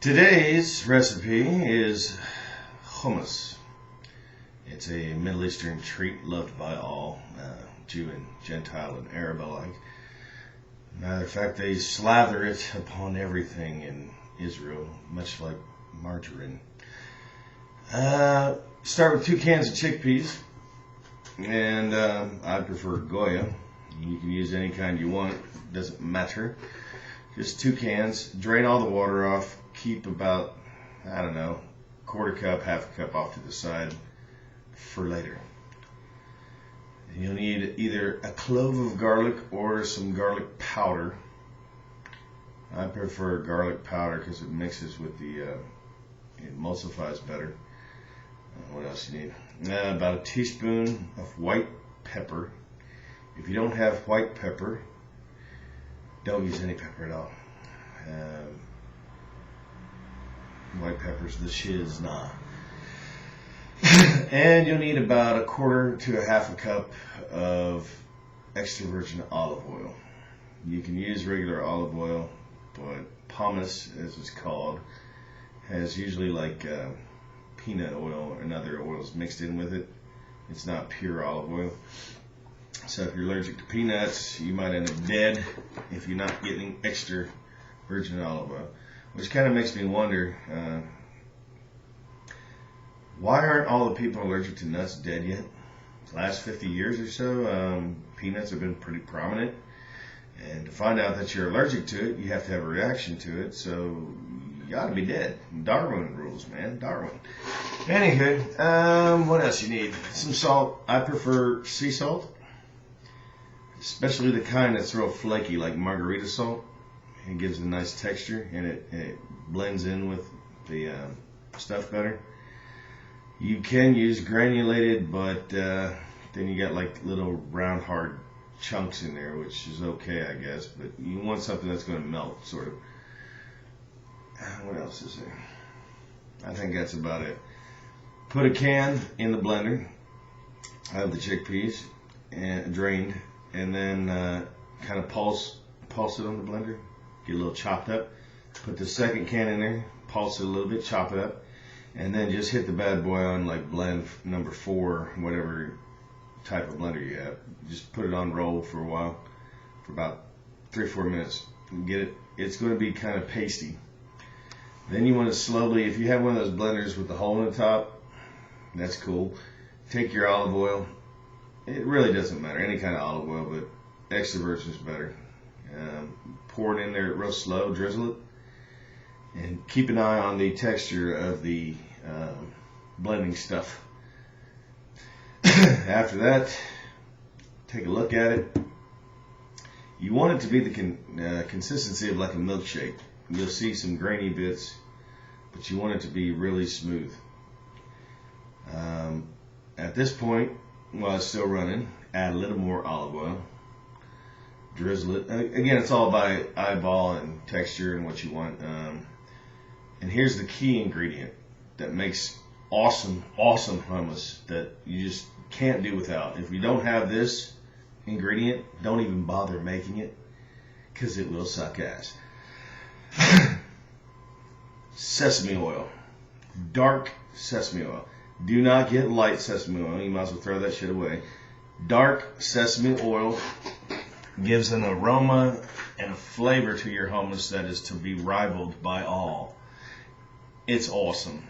Today's recipe is hummus. It's a Middle Eastern treat loved by all, Jew and Gentile and Arab alike. Matter of fact, they slather it upon everything in Israel, much like margarine. Start with 2 cans of chickpeas, and I prefer Goya. You can use any kind you want, it doesn't matter. Just 2 cans, drain all the water off, keep about, I don't know, 1/4 cup, 1/2 cup off to the side for later. You'll need either a clove of garlic or some garlic powder. I prefer garlic powder because it mixes with the, it emulsifies better. What else you need? About a teaspoon of white pepper. If you don't have white pepper, don't use any pepper at all. White pepper's the shiz, nah. And you'll need about 1/4 to 1/2 cup of extra virgin olive oil. You can use regular olive oil, but hummus, as it's called, has usually like peanut oil and other oils mixed in with it. It's not pure olive oil. So if you're allergic to peanuts, you might end up dead if you're not getting extra virgin olive oil. Which kind of makes me wonder, why aren't all the people allergic to nuts dead yet? The last 50 years or so, peanuts have been pretty prominent. And to find out that you're allergic to it, you have to have a reaction to it. So you ought to be dead. Darwin rules, man. Darwin. Anywho, what else you need? Some salt. I prefer sea salt. Especially the kind that's real flaky, like margarita salt. It gives a nice texture, and it blends in with the stuff better. You can use granulated, but then you got like little round hard chunks in there, which is okay, I guess. But you want something that's going to melt, sort of. What else is there? I think that's about it. Put a can in the blender of the chickpeas and drained, and then kind of pulse it on the blender. Get a little chopped up. Put the second can in there, pulse it a little bit, chop it up, and then just hit the bad boy on like blend number 4, whatever type of blender you have. Just put it on roll for a while, for about 3-4 minutes. Get it. It's going to be kind of pasty. Then you want to slowly, if you have one of those blenders with the hole in the top, that's cool. Take your olive oil. It really doesn't matter, any kind of olive oil, but extra virgin is better. Pour it in there real slow, drizzle it, and keep an eye on the texture of the blending stuff. After that, take a look at it. You want it to be the consistency of like a milkshake. You'll see some grainy bits, but you want it to be really smooth. At this point, while it's still running, add a little more olive oil. Drizzle it. Again, it's all by eyeball and texture and what you want. And here's the key ingredient that makes awesome hummus that you just can't do without. If you don't have this ingredient, don't even bother making it, because it will suck ass. Sesame oil. Dark sesame oil. Do not get light sesame oil. You might as well throw that shit away. Dark sesame oil gives an aroma and a flavor to your hummus that is to be rivaled by all. It's awesome.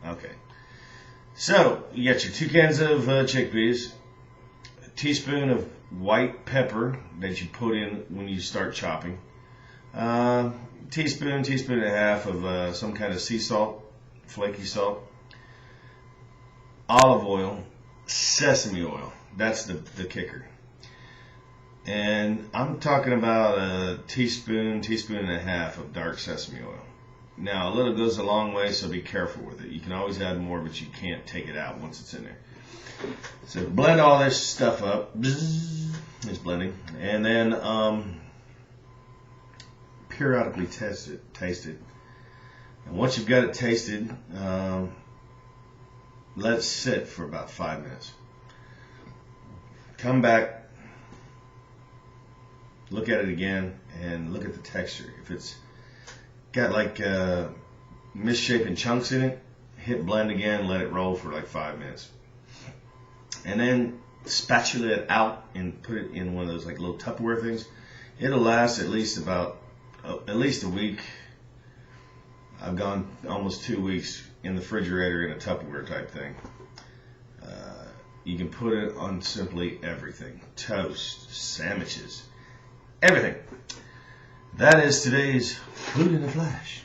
Okay. So, you got your 2 cans of chickpeas, a teaspoon of white pepper that you put in when you start chopping, teaspoon and 1/2 of some kind of sea salt, flaky salt, olive oil, sesame oil. That's the kicker. And I'm talking about a teaspoon and 1/2 of dark sesame oil. Now, a little goes a long way, so be careful with it. You can always add more, but you can't take it out once it's in there. So blend all this stuff up. It's blending. And then periodically taste it. And once you've got it tasted, let it sit for about 5 minutes. Come back, look at it again, and look at the texture. If it's got like misshapen chunks in it, hit blend again, let it roll for like 5 minutes. And then spatula it out and put it in one of those like little Tupperware things. It'll last at least a week. I've gone almost 2 weeks in the refrigerator in a Tupperware type thing. You can put it on simply everything. Toast, sandwiches, everything. That is today's Food in a Flash.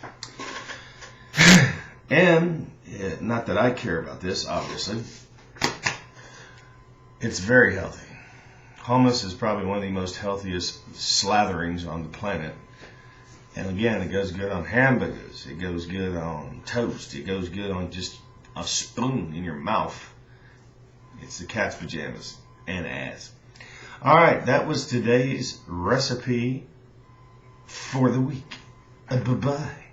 And, not that I care about this, obviously, it's very healthy. Hummus is probably one of the most healthiest slatherings on the planet. And again, it goes good on hamburgers. It goes good on toast. It goes good on just a spoon in your mouth. It's the cat's pajamas and ass. All right, that was today's recipe for the week. Bye-bye.